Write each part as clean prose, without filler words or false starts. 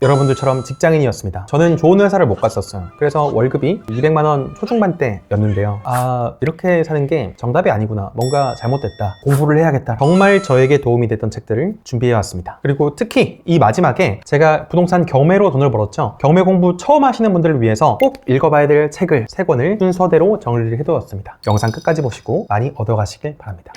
여러분들처럼 직장인이었습니다. 저는 좋은 회사를 못 갔었어요. 그래서 월급이 200만원 초중반대였는데요. 아, 이렇게 사는 게 정답이 아니구나, 뭔가 잘못됐다, 공부를 해야겠다, 정말 저에게 도움이 됐던 책들을 준비해왔습니다. 그리고 특히 이 마지막에 제가 부동산 경매로 돈을 벌었죠. 경매 공부 처음 하시는 분들을 위해서 꼭 읽어봐야 될 책을 3권을 순서대로 정리를 해두었습니다. 영상 끝까지 보시고 많이 얻어가시길 바랍니다.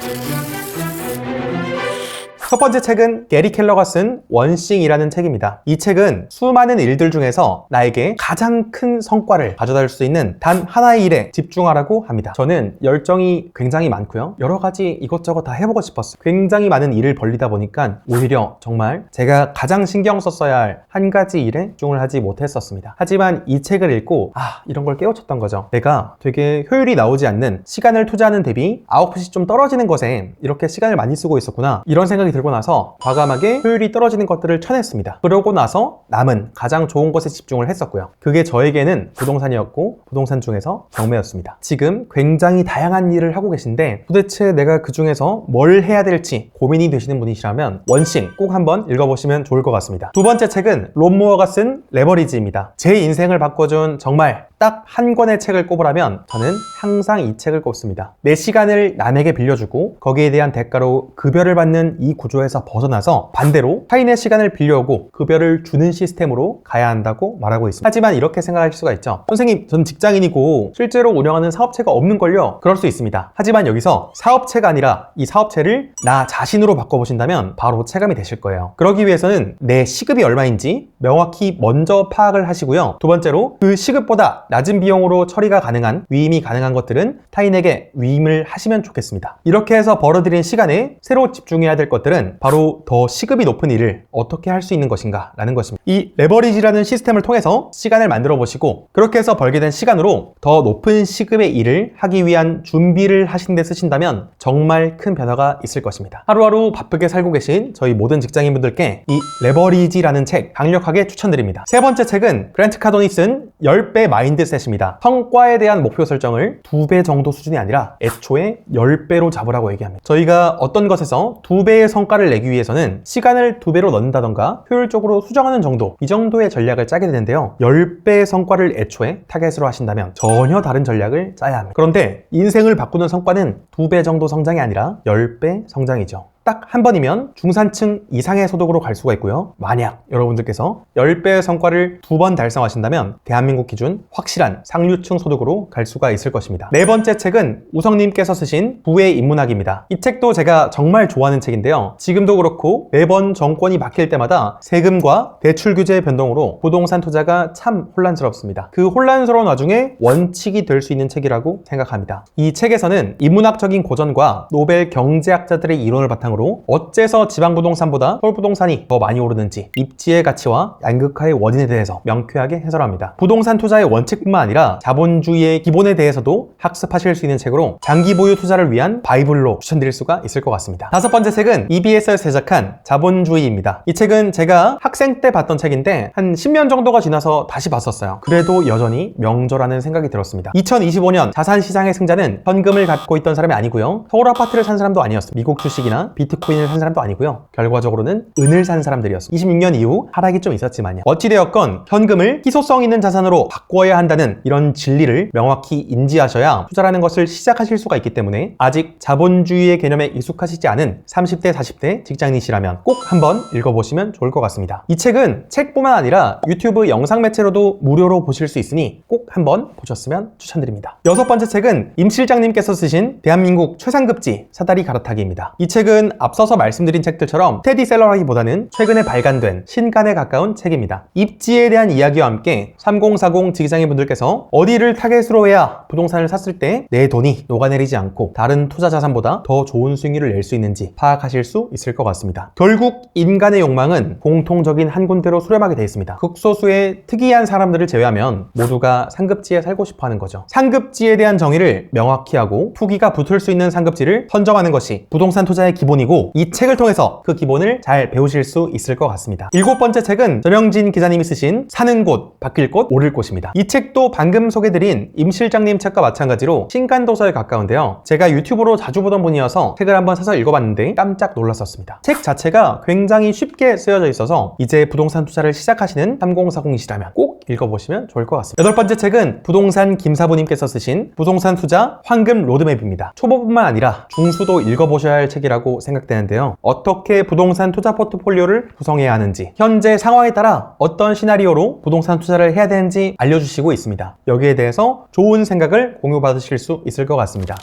첫 번째 책은 게리 켈러가 쓴 원싱이라는 책입니다. 이 책은 수많은 일들 중에서 나에게 가장 큰 성과를 가져다 줄 수 있는 단 하나의 일에 집중하라고 합니다. 저는 열정이 굉장히 많고요. 여러 가지 이것저것 다 해보고 싶었어요. 굉장히 많은 일을 벌리다 보니까 오히려 정말 제가 가장 신경 썼어야 할 한 가지 일에 집중을 하지 못했었습니다. 하지만 이 책을 읽고 이런 걸 깨우쳤던 거죠. 내가 되게 효율이 나오지 않는 시간을 투자하는 대비 아웃풋이 좀 떨어지는 것에 이렇게 시간을 많이 쓰고 있었구나, 이런 생각이 들고 나서 과감하게 효율이 떨어지는 것들을 쳐냈습니다. 그러고 나서 남은 가장 좋은 것에 집중을 했었고요. 그게 저에게는 부동산이었고, 부동산 중에서 경매였습니다. 지금 굉장히 다양한 일을 하고 계신데 도대체 내가 그 중에서 뭘 해야 될지 고민이 되시는 분이시라면 원싱 꼭 한번 읽어보시면 좋을 것 같습니다. 두 번째 책은 론 무어가 쓴 레버리지입니다. 제 인생을 바꿔준 정말 딱 한 권의 책을 꼽으라면 저는 항상 이 책을 꼽습니다. 내 시간을 남에게 빌려주고 거기에 대한 대가로 급여를 받는 이 구조에서 벗어나서 반대로 타인의 시간을 빌려오고 급여를 주는 시스템으로 가야 한다고 말하고 있습니다. 하지만 이렇게 생각할 수가 있죠. 선생님, 전 직장인이고 실제로 운영하는 사업체가 없는걸요? 그럴 수 있습니다. 하지만 여기서 사업체가 아니라 이 사업체를 나 자신으로 바꿔보신다면 바로 체감이 되실 거예요. 그러기 위해서는 내 시급이 얼마인지 명확히 먼저 파악을 하시고요. 두 번째로 그 시급보다 낮은 비용으로 처리가 가능한, 위임이 가능한 것들은 타인에게 위임을 하시면 좋겠습니다. 이렇게 해서 벌어들인 시간에 새로 집중해야 될 것들은 바로 더 시급이 높은 일을 어떻게 할 수 있는 것인가 라는 것입니다. 이 레버리지라는 시스템을 통해서 시간을 만들어 보시고 그렇게 해서 벌게 된 시간으로 더 높은 시급의 일을 하기 위한 준비를 하신 데 쓰신다면 정말 큰 변화가 있을 것입니다. 하루하루 바쁘게 살고 계신 저희 모든 직장인분들께 이 레버리지라는 책 강력하게 추천드립니다. 세 번째 책은 그랜트 카돈이 쓴 10배 마인드셋입니다. 성과에 대한 목표 설정을 2배 정도 수준이 아니라 애초에 10배로 잡으라고 얘기합니다. 저희가 어떤 것에서 2배의 성과를 내기 위해서는 시간을 2배로 넣는다던가 효율적으로 수정하는 정도, 이 정도의 전략을 짜게 되는데요. 10배의 성과를 애초에 타겟으로 하신다면 전혀 다른 전략을 짜야 합니다. 그런데 인생을 바꾸는 성과는 2배 정도 성장이 아니라 10배 성장이죠. 딱 한 번이면 중산층 이상의 소득으로 갈 수가 있고요. 만약 여러분들께서 10배의 성과를 2번 달성하신다면 대한민국 기준 확실한 상류층 소득으로 갈 수가 있을 것입니다. 네 번째 책은 우성님께서 쓰신 부의 인문학입니다. 이 책도 제가 정말 좋아하는 책인데요. 지금도 그렇고 매번 정권이 바뀔 때마다 세금과 대출 규제의 변동으로 부동산 투자가 참 혼란스럽습니다. 그 혼란스러운 와중에 원칙이 될 수 있는 책이라고 생각합니다. 이 책에서는 인문학적인 고전과 노벨 경제학자들의 이론을 바탕으로 어째서 지방부동산보다 서울부동산이 더 많이 오르는지, 입지의 가치와 양극화의 원인에 대해서 명쾌하게 해설합니다. 부동산 투자의 원칙뿐만 아니라 자본주의의 기본에 대해서도 학습하실 수 있는 책으로 장기 보유 투자를 위한 바이블로 추천드릴 수가 있을 것 같습니다. 다섯 번째 책은 EBS에서 제작한 자본주의입니다. 이 책은 제가 학생 때 봤던 책인데 한 10년 정도가 지나서 다시 봤었어요. 그래도 여전히 명저라는 생각이 들었습니다. 2025년 자산시장의 승자는 현금을 갖고 있던 사람이 아니고요, 서울 아파트를 산 사람도 아니었습니다. 미국 주식이나 비트코인을 산 사람도 아니고요, 결과적으로는 은을 산 사람들이었습니다. 26년 이후 하락이 좀 있었지만요. 어찌되었건 현금을 희소성 있는 자산으로 바꿔야 한다는 이런 진리를 명확히 인지하셔야 투자라는 것을 시작하실 수가 있기 때문에 아직 자본주의의 개념에 익숙하시지 않은 30대, 40대 직장인이시라면 꼭 한번 읽어보시면 좋을 것 같습니다. 이 책은 책뿐만 아니라 유튜브 영상 매체로도 무료로 보실 수 있으니 꼭 한번 보셨으면 추천드립니다. 여섯 번째 책은 임 실장님께서 쓰신 대한민국 최상급지 사다리 갈아타기입니다. 이 책은 앞서서 말씀드린 책들처럼 스테디셀러라기보다는 최근에 발간된 신간에 가까운 책입니다. 입지에 대한 이야기와 함께 3040 직장인분들께서 어디를 타겟으로 해야 부동산을 샀을 때 내 돈이 녹아내리지 않고 다른 투자 자산보다 더 좋은 수익률을 낼 수 있는지 파악하실 수 있을 것 같습니다. 결국 인간의 욕망은 공통적인 한 군데로 수렴하게 되어 있습니다. 극소수의 특이한 사람들을 제외하면 모두가 상급지에 살고 싶어 하는 거죠. 상급지에 대한 정의를 명확히 하고 투기가 붙을 수 있는 상급지를 선정하는 것이 부동산 투자의 기본입니다. 기본이고 이 책을 통해서 그 기본을 잘 배우실 수 있을 것 같습니다. 7번째 책은 전영진 기자님이 쓰신 사는 곳, 바뀔 곳, 오를 곳입니다. 이 책도 방금 소개드린 임 실장님 책과 마찬가지로 신간도서에 가까운데요. 제가 유튜브로 자주 보던 분이어서 책을 한번 사서 읽어봤는데 깜짝 놀랐었습니다. 책 자체가 굉장히 쉽게 쓰여져 있어서 이제 부동산 투자를 시작하시는 3040이시라면 꼭 읽어보시면 좋을 것 같습니다. 8번째 책은 부동산 김사부님께서 쓰신 부동산 투자 황금 로드맵입니다. 초보뿐만 아니라 중수도 읽어보셔야 할 책이라고 생각되는데요. 어떻게 부동산 투자 포트폴리오를 구성해야 하는지, 현재 상황에 따라 어떤 시나리오로 부동산 투자를 해야 되는지 알려주시고 있습니다. 여기에 대해서 좋은 생각을 공유받으실 수 있을 것 같습니다.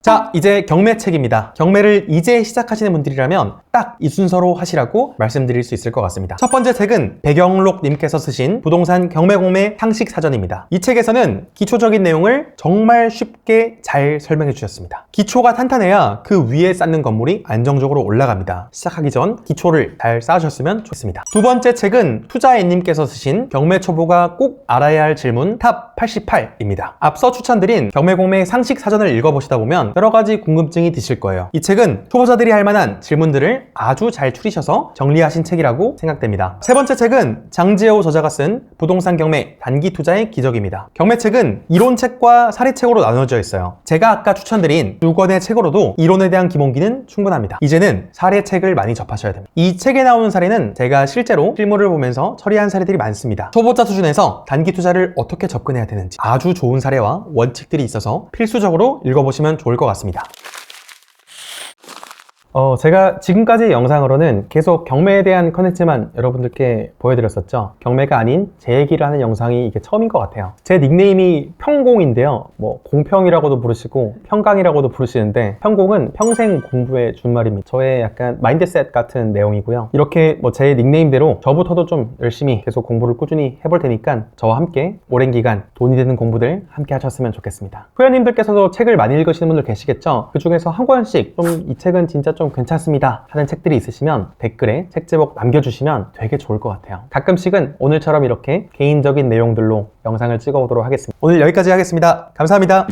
자, 이제 경매책입니다. 경매를 이제 시작하시는 분들이라면 딱 이 순서로 하시라고 말씀드릴 수 있을 것 같습니다. 첫 번째 책은 백영록님께서 쓰신 부동산 경매공매 상식 사전입니다. 이 책에서는 기초적인 내용을 정말 쉽게 잘 설명해 주셨습니다. 기초가 탄탄해야 그 위에 쌓는 건물이 안정적으로 올라갑니다. 시작하기 전 기초를 잘 쌓으셨으면 좋겠습니다. 두 번째 책은 투자애님께서 쓰신 경매 초보가 꼭 알아야 할 질문 탑 88입니다. 앞서 추천드린 경매공매 상식 사전을 읽어보시다 보면 여러 가지 궁금증이 드실 거예요. 이 책은 초보자들이 할 만한 질문들을 아주 잘 추리셔서 정리하신 책이라고 생각됩니다. 세 번째 책은 장지호 저자가 쓴 부동산 경매 단기 투자의 기적입니다. 경매책은 이론책과 사례책으로 나눠져 있어요. 제가 아까 추천드린 두 권의 책으로도 이론에 대한 기본기는 충분합니다. 이제는 사례책을 많이 접하셔야 됩니다. 이 책에 나오는 사례는 제가 실제로 실물을 보면서 처리한 사례들이 많습니다. 초보자 수준에서 단기 투자를 어떻게 접근해야 되는지 아주 좋은 사례와 원칙들이 있어서 필수적으로 읽어보시면 좋을 것 같습니다. 제가 지금까지 영상으로는 계속 경매에 대한 컨텐츠만 여러분들께 보여드렸었죠. 경매가 아닌 제 얘기를 하는 영상이 이게 처음인 것 같아요. 제 닉네임이 평공인데요. 공평이라고도 부르시고 평강이라고도 부르시는데, 평공은 평생 공부의 준말입니다. 저의 약간 마인드셋 같은 내용이고요. 이렇게 제 닉네임대로 저부터도 좀 열심히 계속 공부를 꾸준히 해볼 테니까 저와 함께 오랜 기간 돈이 되는 공부들 함께 하셨으면 좋겠습니다. 회원님들께서도 책을 많이 읽으시는 분들 계시겠죠. 그 중에서 한 권씩 좀 이 책은 진짜 좀 괜찮습니다 하는 책들이 있으시면 댓글에 책 제목 남겨주시면 되게 좋을 것 같아요. 가끔씩은 오늘처럼 이렇게 개인적인 내용들로 영상을 찍어보도록 하겠습니다. 오늘 여기까지 하겠습니다. 감사합니다.